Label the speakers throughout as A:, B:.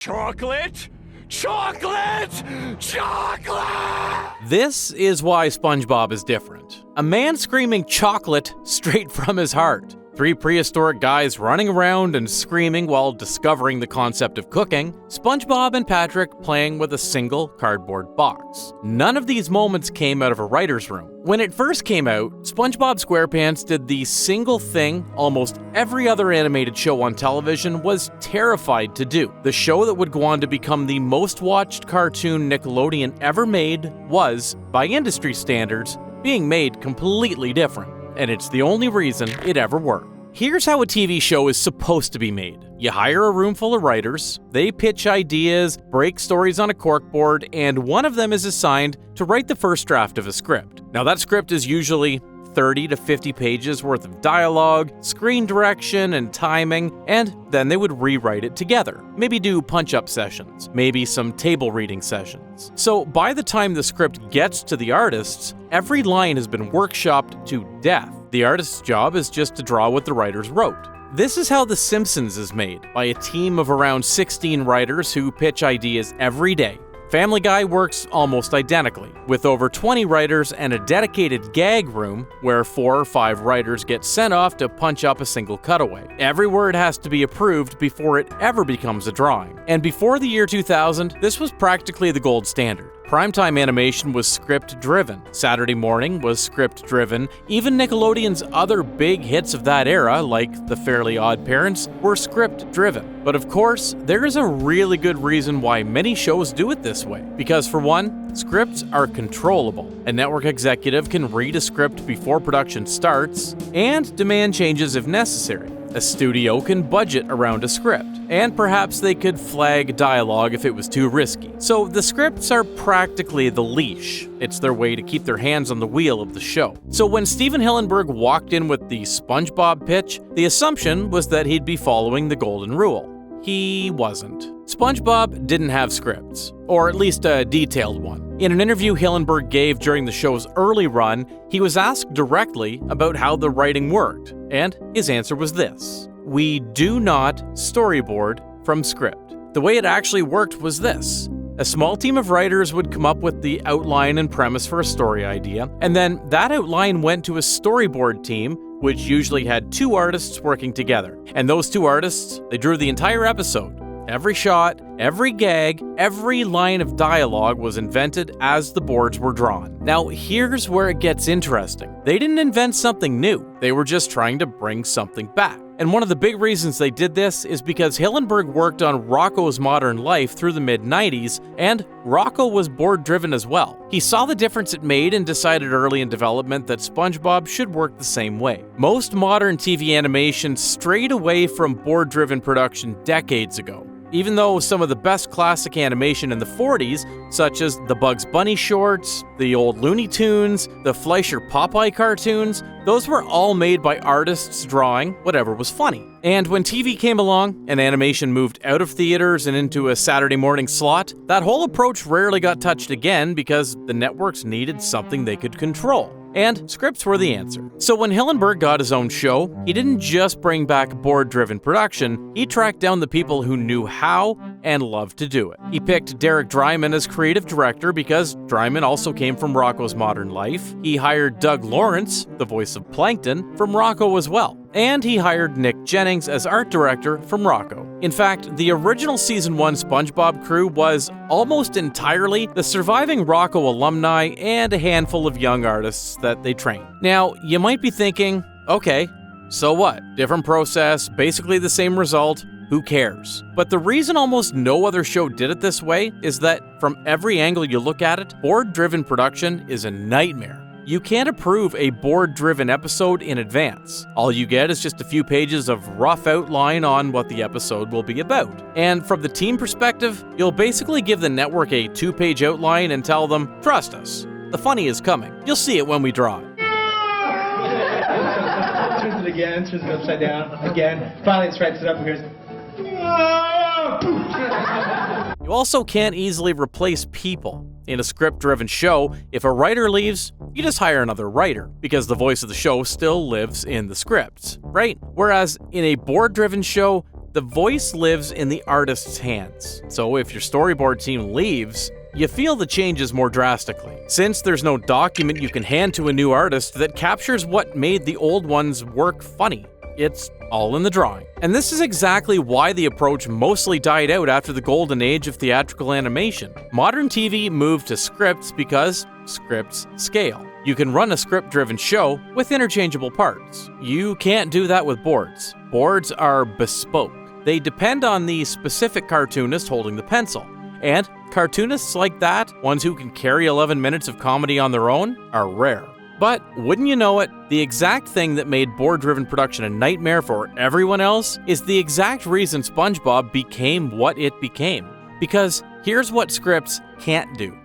A: Chocolate? Chocolate! Chocolate!
B: This is why SpongeBob is different. A man screaming chocolate straight from his heart. 3 prehistoric guys running around and screaming while discovering the concept of cooking. SpongeBob and Patrick playing with a single cardboard box. None of these moments came out of a writer's room. When it first came out, SpongeBob SquarePants did the single thing almost every other animated show on television was terrified to do. The show that would go on to become the most watched cartoon Nickelodeon ever made was, by industry standards, being made completely different. And it's the only reason it ever worked. Here's how a TV show is supposed to be made. You hire a room full of writers, they pitch ideas, break stories on a corkboard, and one of them is assigned to write the first draft of a script. Now that script is usually 30 to 50 pages worth of dialogue, screen direction, and timing, and then they would rewrite it together. Maybe do punch-up sessions, maybe some table reading sessions. So by the time the script gets to the artists, every line has been workshopped to death. The artist's job is just to draw what the writers wrote. This is how The Simpsons is made, by a team of around 16 writers who pitch ideas every day. Family Guy works almost identically, with over 20 writers and a dedicated gag room where 4 or 5 writers get sent off to punch up a single cutaway. Every word has to be approved before it ever becomes a drawing. And before the year 2000, this was practically the gold standard. Primetime animation was script-driven. Saturday morning was script-driven. Even Nickelodeon's other big hits of that era, like The Fairly Odd Parents, were script-driven. But of course, there is a really good reason why many shows do it this way. Because for one, scripts are controllable. A network executive can read a script before production starts and demand changes if necessary. A studio can budget around a script, and perhaps they could flag dialogue if it was too risky. So the scripts are practically the leash. It's their way to keep their hands on the wheel of the show. So when Steven Hillenburg walked in with the SpongeBob pitch, the assumption was that he'd be following the golden rule. He wasn't. SpongeBob didn't have scripts, or at least a detailed one. In an interview Hillenburg gave during the show's early run, he was asked directly about how the writing worked, and his answer was this: "We do not storyboard from script." The way it actually worked was this. A small team of writers would come up with the outline and premise for a story idea, and then that outline went to a storyboard team, which usually had 2 artists working together. And those 2 artists, they drew the entire episode. Every shot, every gag, every line of dialogue was invented as the boards were drawn. Now, here's where it gets interesting. They didn't invent something new. They were just trying to bring something back. And one of the big reasons they did this is because Hillenburg worked on Rocko's Modern Life through the mid-90s, and Rocko was board-driven as well. He saw the difference it made and decided early in development that SpongeBob should work the same way. Most modern TV animation strayed away from board-driven production decades ago. Even though some of the best classic animation in the 40s, such as the Bugs Bunny shorts, the old Looney Tunes, the Fleischer Popeye cartoons, those were all made by artists drawing whatever was funny. And when TV came along and animation moved out of theaters and into a Saturday morning slot, that whole approach rarely got touched again because the networks needed something they could control. And scripts were the answer. So when Hillenburg got his own show, he didn't just bring back board-driven production, he tracked down the people who knew how and loved to do it. He picked Derek Drymon as creative director because Drymon also came from Rocko's Modern Life. He hired Doug Lawrence, the voice of Plankton, from Rocko as well. And he hired Nick Jennings as art director from Rocko. In fact, the original Season 1 SpongeBob crew was almost entirely the surviving Rocko alumni and a handful of young artists that they trained. Now, you might be thinking, okay, so what? Different process, basically the same result, who cares? But the reason almost no other show did it this way is that from every angle you look at it, board-driven production is a nightmare. You can't approve a board-driven episode in advance. All you get is just a few pages of rough outline on what the episode will be about. And from the team perspective, you'll basically give the network a 2-page outline and tell them, trust us, the funny is coming. You'll see it when we draw it.
C: Turns it again, turns it upside down, again. Finally it straightens it up and goes,
B: You also can't easily replace people. In a script-driven show, if a writer leaves, you just hire another writer, because the voice of the show still lives in the scripts, right? Whereas in a board-driven show, The voice lives in the artist's hands, so if your storyboard team leaves, you feel the changes more drastically, since there's no document you can hand to a new artist that captures what made the old one's work funny. It's all in the drawing. And this is exactly why the approach mostly died out after the golden age of theatrical animation. Modern TV moved to scripts because scripts scale. You can run a script-driven show with interchangeable parts. You can't do that with boards. Boards are bespoke. They depend on the specific cartoonist holding the pencil. And cartoonists like that, ones who can carry 11 minutes of comedy on their own, are rare. But wouldn't you know it, the exact thing that made board-driven production a nightmare for everyone else is the exact reason SpongeBob became what it became. Because here's what scripts can't do.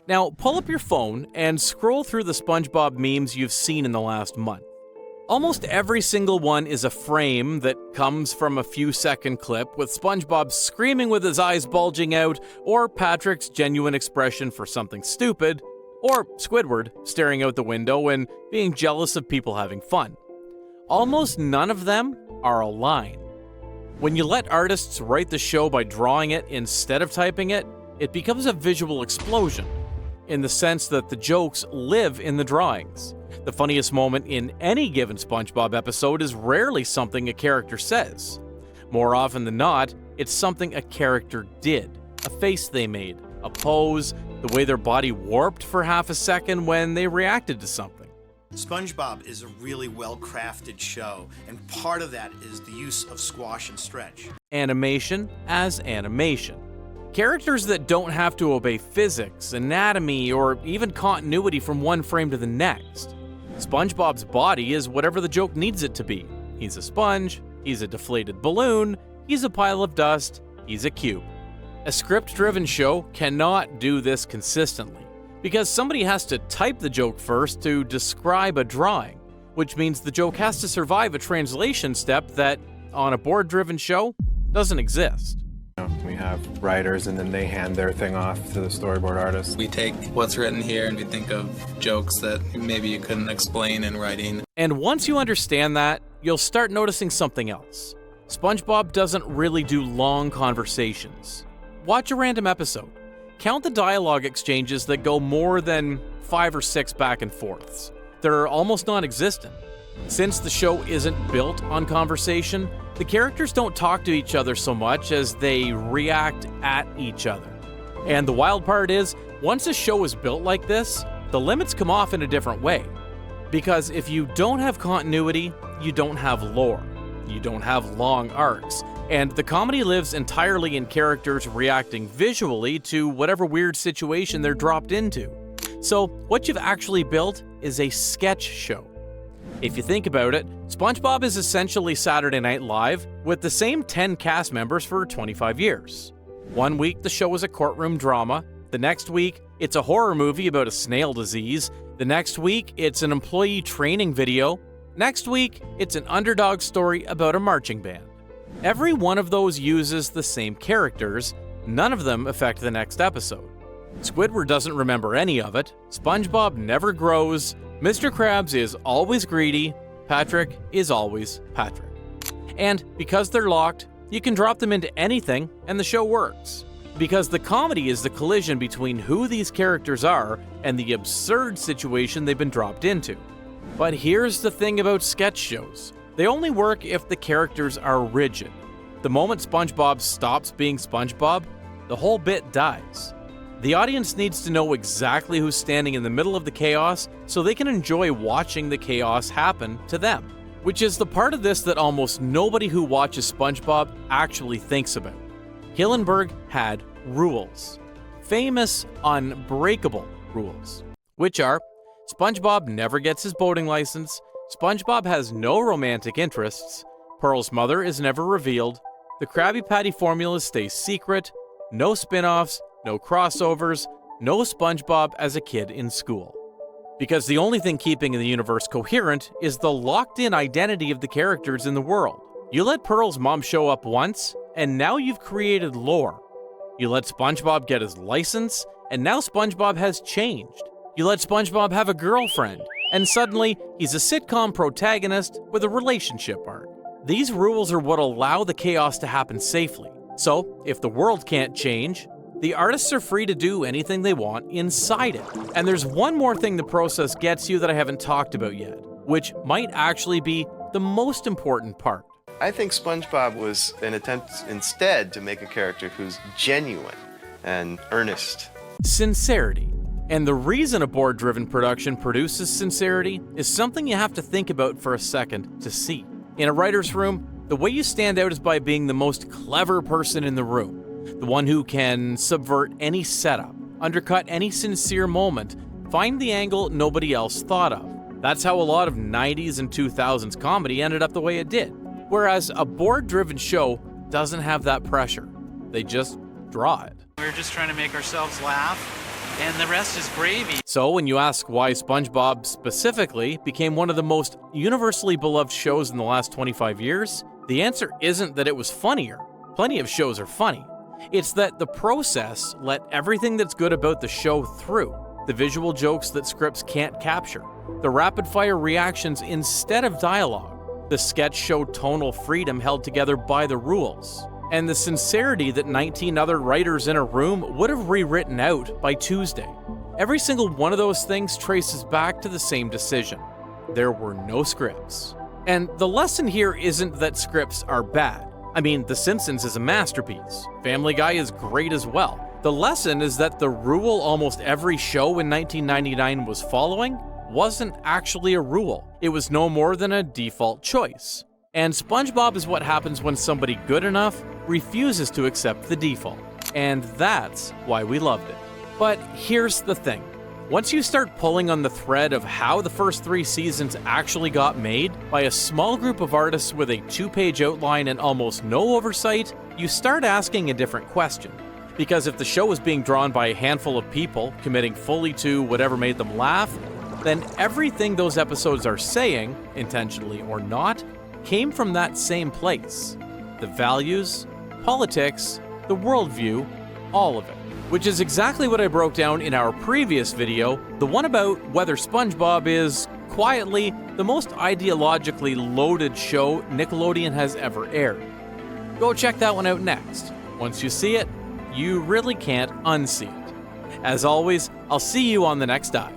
B: Now, pull up your phone and scroll through the SpongeBob memes you've seen in the last month. Almost every single one is a frame that comes from a few-second clip with SpongeBob screaming with his eyes bulging out, or Patrick's genuine expression for something stupid, or Squidward staring out the window and being jealous of people having fun. Almost none of them are a line. When you let artists write the show by drawing it instead of typing it, it becomes a visual explosion, in the sense that the jokes live in the drawings. The funniest moment in any given SpongeBob episode is rarely something a character says. More often than not, it's something a character did, a face they made, a pose, the way their body warped for half a second when they reacted to something.
D: SpongeBob is a really well-crafted show, and part of that is the use of squash and stretch.
B: Animation as animation. Characters that don't have to obey physics, anatomy, or even continuity from one frame to the next. SpongeBob's body is whatever the joke needs it to be. He's a sponge, he's a deflated balloon, he's a pile of dust, he's a cube. A script-driven show cannot do this consistently, because somebody has to type the joke first to describe a drawing, which means the joke has to survive a translation step that, on a board-driven show, doesn't exist.
E: We have writers and then they hand their thing off to the storyboard artist.
F: We take what's written here and we think of jokes that maybe you couldn't explain in writing.
B: And once you understand that, you'll start noticing something else. SpongeBob doesn't really do long conversations. Watch a random episode. Count the dialogue exchanges that go more than 5 or 6 back and forths. They're almost non-existent. Since the show isn't built on conversation, the characters don't talk to each other so much as they react at each other. And the wild part is, once a show is built like this, the limits come off in a different way. Because if you don't have continuity, you don't have lore. You don't have long arcs. And the comedy lives entirely in characters reacting visually to whatever weird situation they're dropped into. So what you've actually built is a sketch show. If you think about it, SpongeBob is essentially Saturday Night Live with the same 10 cast members for 25 years. One week the show is a courtroom drama, the next week it's a horror movie about a snail disease, the next week it's an employee training video, next week it's an underdog story about a marching band. Every one of those uses the same characters, none of them affect the next episode. Squidward doesn't remember any of it, SpongeBob never grows, Mr. Krabs is always greedy, Patrick is always Patrick. And because they're locked, you can drop them into anything and the show works. Because the comedy is the collision between who these characters are and the absurd situation they've been dropped into. But here's the thing about sketch shows. They only work if the characters are rigid. The moment SpongeBob stops being SpongeBob, the whole bit dies. The audience needs to know exactly who's standing in the middle of the chaos so they can enjoy watching the chaos happen to them. Which is the part of this that almost nobody who watches SpongeBob actually thinks about. Hillenburg had rules. Famous, unbreakable rules. Which are, SpongeBob never gets his boating license, SpongeBob has no romantic interests, Pearl's mother is never revealed, the Krabby Patty formulas stay secret, no spin-offs, no crossovers, no SpongeBob as a kid in school. Because the only thing keeping the universe coherent is the locked-in identity of the characters in the world. You let Pearl's mom show up once, and now you've created lore. You let SpongeBob get his license, and now SpongeBob has changed. You let SpongeBob have a girlfriend, and suddenly he's a sitcom protagonist with a relationship arc. These rules are what allow the chaos to happen safely. So, if the world can't change, the artists are free to do anything they want inside it. And there's one more thing the process gets you that I haven't talked about yet, which might actually be the most important part.
G: I think SpongeBob was an attempt instead to make a character who's genuine and earnest.
B: Sincerity. And the reason a board-driven production produces sincerity is something you have to think about for a second to see. In a writer's room, the way you stand out is by being the most clever person in the room, the one who can subvert any setup, undercut any sincere moment, find the angle nobody else thought of. That's how a lot of 90s and 2000s comedy ended up the way it did. Whereas a board-driven show doesn't have that pressure. They just draw it.
H: We're just trying to make ourselves laugh, and the rest is gravy.
B: So when you ask why SpongeBob specifically became one of the most universally beloved shows in the last 25 years, the answer isn't that it was funnier. Plenty of shows are funny. It's that the process let everything that's good about the show through. The visual jokes that scripts can't capture. The rapid-fire reactions instead of dialogue. The sketch show tonal freedom held together by the rules. And the sincerity that 19 other writers in a room would have rewritten out by Tuesday. Every single one of those things traces back to the same decision. There were no scripts. And the lesson here isn't that scripts are bad. I mean, The Simpsons is a masterpiece. Family Guy is great as well. The lesson is that the rule almost every show in 1999 was following wasn't actually a rule. It was no more than a default choice. And SpongeBob is what happens when somebody good enough refuses to accept the default. And that's why we loved it. But here's the thing. Once you start pulling on the thread of how the first 3 seasons actually got made by a small group of artists with a 2-page outline and almost no oversight, you start asking a different question. Because if the show was being drawn by a handful of people committing fully to whatever made them laugh, then everything those episodes are saying, intentionally or not, came from that same place. The values, politics, the worldview, all of it. Which is exactly what I broke down in our previous video, the one about whether SpongeBob is, quietly, the most ideologically loaded show Nickelodeon has ever aired. Go check that one out next. Once you see it, you really can't unsee it. As always, I'll see you on the next dive.